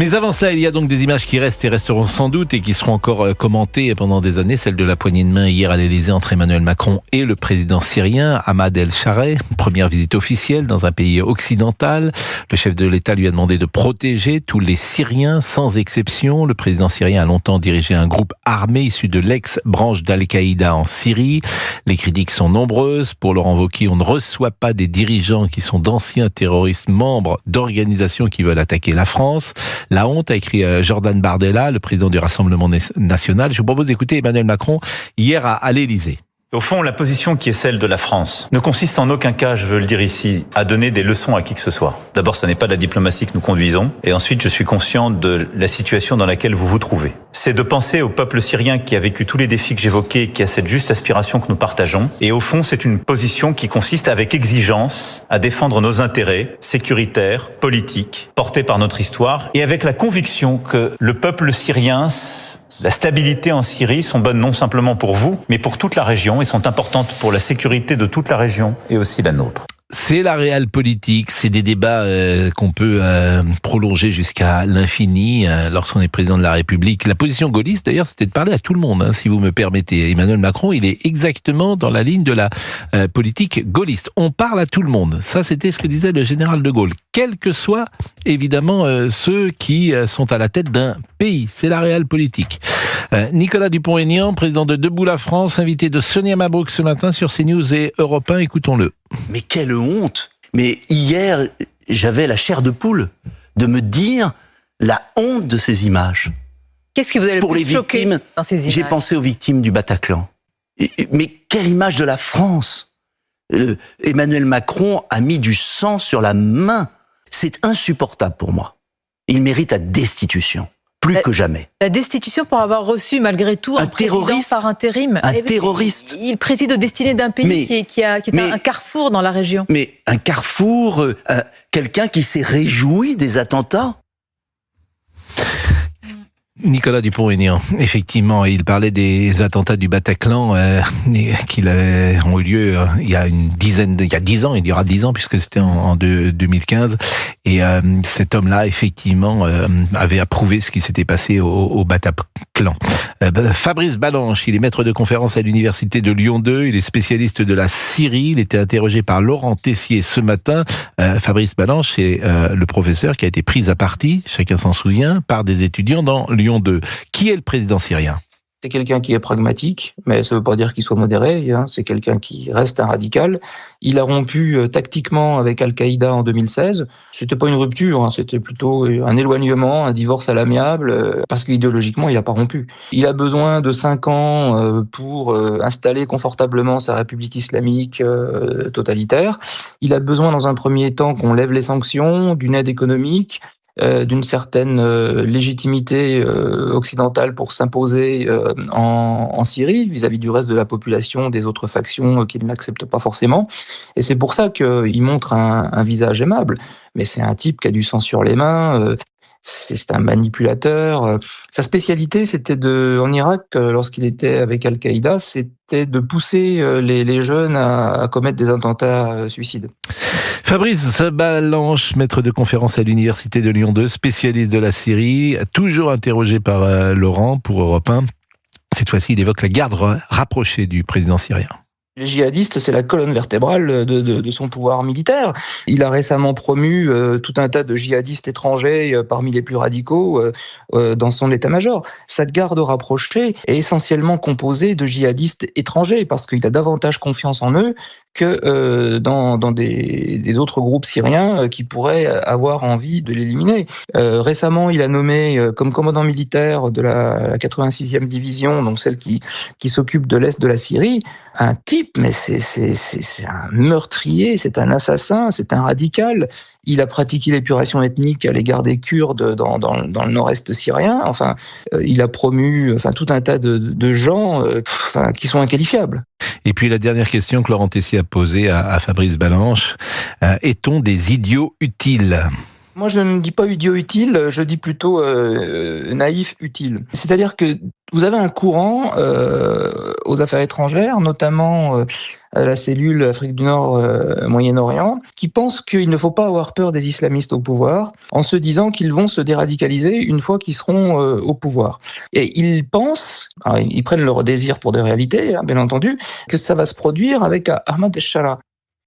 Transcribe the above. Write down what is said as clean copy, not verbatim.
Mais avant cela, il y a donc des images qui restent et resteront sans doute et qui seront encore commentées pendant des années. Celle de la poignée de main hier à l'Élysée entre Emmanuel Macron et le président syrien Ahmad El-Sharai. Première visite officielle dans un pays occidental. Le chef de l'État lui a demandé de protéger tous les Syriens sans exception. Le président syrien a longtemps dirigé un groupe armé issu de l'ex-branche d'Al-Qaïda en Syrie. Les critiques sont nombreuses. Pour Laurent Wauquiez, on ne reçoit pas des dirigeants qui sont d'anciens terroristes membres d'organisations qui veulent attaquer la France. La honte, a écrit Jordan Bardella, le président du Rassemblement national. Je vous propose d'écouter Emmanuel Macron hier à l'Élysée. Au fond, la position qui est celle de la France ne consiste en aucun cas, je veux le dire ici, à donner des leçons à qui que ce soit. D'abord, ça n'est pas de la diplomatie que nous conduisons. Et ensuite, je suis conscient de la situation dans laquelle vous vous trouvez. C'est de penser au peuple syrien qui a vécu tous les défis que j'évoquais, qui a cette juste aspiration que nous partageons. Et au fond, c'est une position qui consiste avec exigence à défendre nos intérêts sécuritaires, politiques, portés par notre histoire, et avec la conviction que le peuple syrien, la stabilité en Syrie sont bonnes non simplement pour vous, mais pour toute la région et sont importantes pour la sécurité de toute la région et aussi la nôtre. C'est la réelle politique, c'est des débats qu'on peut prolonger jusqu'à l'infini lorsqu'on est président de la République. La position gaulliste, d'ailleurs, c'était de parler à tout le monde, si vous me permettez. Emmanuel Macron, il est exactement dans la ligne de la politique gaulliste. On parle à tout le monde. Ça, c'était ce que disait le général de Gaulle. Quels que soient, évidemment, ceux qui sont à la tête d'un pays. C'est la réelle politique. Nicolas Dupont-Aignan, président de Debout la France, invité de Sonia Mabrouk ce matin sur CNews et Europe 1. Écoutons-le. Mais quelle honte! Mais hier, j'avais la chair de poule de me dire la honte de ces images. Qu'est-ce qui vous a le Pour plus les choqué victimes, dans ces images? j'ai pensé aux victimes du Bataclan. Mais quelle image de la France! Emmanuel Macron a mis du sang sur la main. C'est insupportable pour moi. Il mérite la destitution. Plus que jamais. La destitution pour avoir reçu malgré tout un terroriste par intérim. Un terroriste. Il préside aux destinées d'un pays qui est un carrefour dans la région. Mais un carrefour, quelqu'un qui s'est réjoui des attentats. Nicolas Dupont-Aignan, effectivement, il parlait des attentats du Bataclan qui ont eu lieu il y a 10 ans, il y aura 10 ans puisque c'était en 2015. Et cet homme-là, effectivement, avait approuvé ce qui s'était passé au Bataclan. Fabrice Balanche, il est maître de conférence à l'université de Lyon 2, il est spécialiste de la Syrie, il était interrogé par Laurent Tessier ce matin. Fabrice Balanche, c'est le professeur qui a été pris à partie, chacun s'en souvient, par des étudiants dans Lyon 2. Qui est le président syrien ? C'est quelqu'un qui est pragmatique, mais ça ne veut pas dire qu'il soit modéré. C'est quelqu'un qui reste un radical. Il a rompu tactiquement avec Al-Qaïda en 2016. C'était pas une rupture, c'était plutôt un éloignement, un divorce à l'amiable, parce qu'idéologiquement, il n'a pas rompu. Il a besoin de 5 ans pour installer confortablement sa république islamique totalitaire. Il a besoin, dans un premier temps, qu'on lève les sanctions, d'une aide économique, d'une certaine légitimité occidentale pour s'imposer en Syrie vis-à-vis du reste de la population, des autres factions qui ne l'acceptent pas forcément. Et c'est pour ça qu'il montre un visage aimable. Mais c'est un type qui a du sang sur les mains, c'est un manipulateur. Sa spécialité, c'était en Irak, lorsqu'il était avec Al-Qaïda, c'était de pousser les jeunes à commettre des attentats suicides. Fabrice Balanche, maître de conférence à l'université de Lyon 2, spécialiste de la Syrie, toujours interrogé par Laurent pour Europe 1. Cette fois-ci, il évoque la garde rapprochée du président syrien. Les djihadistes, c'est la colonne vertébrale de son pouvoir militaire. Il a récemment promu tout un tas de djihadistes étrangers parmi les plus radicaux dans son état-major. Cette garde rapprochée est essentiellement composée de djihadistes étrangers parce qu'il a davantage confiance en eux que dans des autres groupes syriens qui pourraient avoir envie de l'éliminer. Récemment, il a nommé comme commandant militaire de la 86e division, donc celle qui s'occupe de l'est de la Syrie, un type, mais c'est un meurtrier, c'est un assassin, c'est un radical. Il a pratiqué l'épuration ethnique à l'égard des Kurdes dans le nord-est syrien. Enfin, il a promu tout un tas de gens qui sont inqualifiables. Et puis la dernière question que Laurent Tessier a posée à Fabrice Balanche, est-on des idiots utiles ? Moi, je ne dis pas idiot utile, je dis plutôt naïf utile. C'est-à-dire que vous avez un courant aux affaires étrangères, notamment la cellule Afrique du Nord, Moyen-Orient, qui pense qu'il ne faut pas avoir peur des islamistes au pouvoir, en se disant qu'ils vont se déradicaliser une fois qu'ils seront au pouvoir. Et ils pensent, ils prennent leur désir pour des réalités, hein, bien entendu, que ça va se produire avec Ahmad al-Shara.